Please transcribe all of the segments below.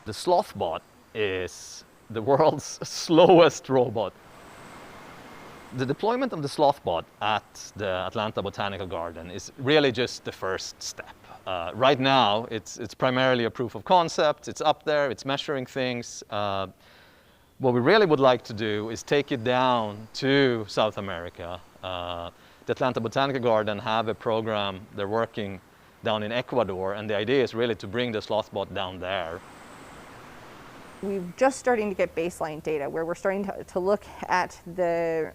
The Slothbot is the world's slowest robot. The deployment of the Slothbot at the Atlanta Botanical Garden is really just the first step. Right now, it's primarily a proof of concept. It's up there, it's measuring things. What we really would like to do is take it down to South America. The Atlanta Botanical Garden have a program, they're working down in Ecuador, and the idea is really to bring the Slothbot down there. We're just starting to get baseline data where we're starting to look at the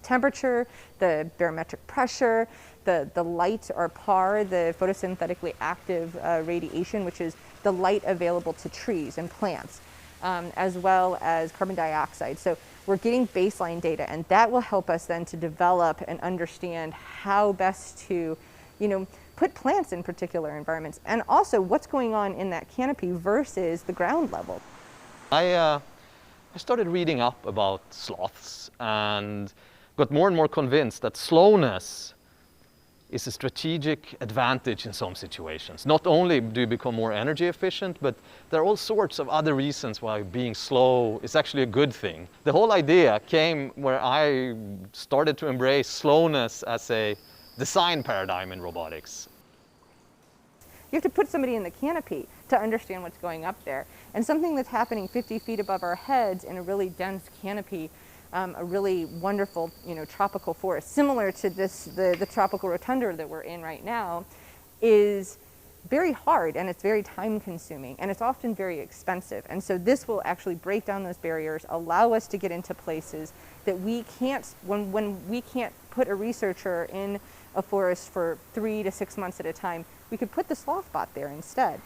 temperature, the barometric pressure, the light or PAR, the photosynthetically active radiation, which is the light available to trees and plants, as well as carbon dioxide. So we're getting baseline data, and that will help us then to develop and understand how best to, put plants in particular environments, and also what's going on in that canopy versus the ground level. I started reading up about sloths and got more and more convinced that slowness is a strategic advantage in some situations. Not only do you become more energy efficient, but there are all sorts of other reasons why being slow is actually a good thing. The whole idea came where I started to embrace slowness as a design paradigm in robotics. You have to put somebody in the canopy to understand what's going up there. And something that's happening 50 feet above our heads in a really dense canopy, a really wonderful, tropical forest, similar to the tropical rotunda that we're in right now, is very hard, and it's very time consuming, and it's often very expensive. And so this will actually break down those barriers, allow us to get into places that we can't, when we can't put a researcher in a forest for 3 to 6 months at a time, we could put the Slothbot there instead.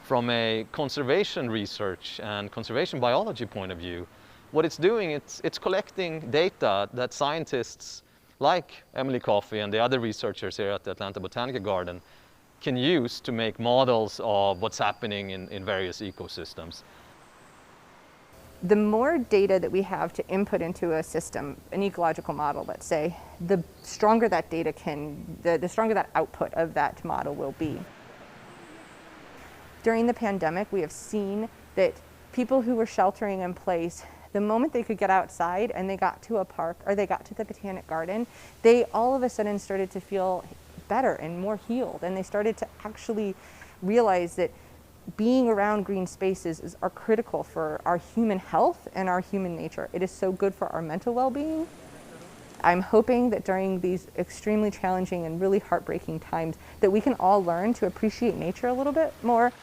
From a conservation research and conservation biology point of view, what it's doing, it's collecting data that scientists like Emily Coffey and the other researchers here at the Atlanta Botanical Garden can use to make models of what's happening in various ecosystems. The more data that we have to input into a system, an ecological model, let's say, the stronger that data the stronger that output of that model will be. During the pandemic, we have seen that people who were sheltering in place, the moment they could get outside and they got to a park or they got to the Botanic Garden, they all of a sudden started to feel better and more healed. And they started to actually realize that being around green spaces are critical for our human health and our human nature. It is so good for our mental well-being. I'm hoping that during these extremely challenging and really heartbreaking times that we can all learn to appreciate nature a little bit more.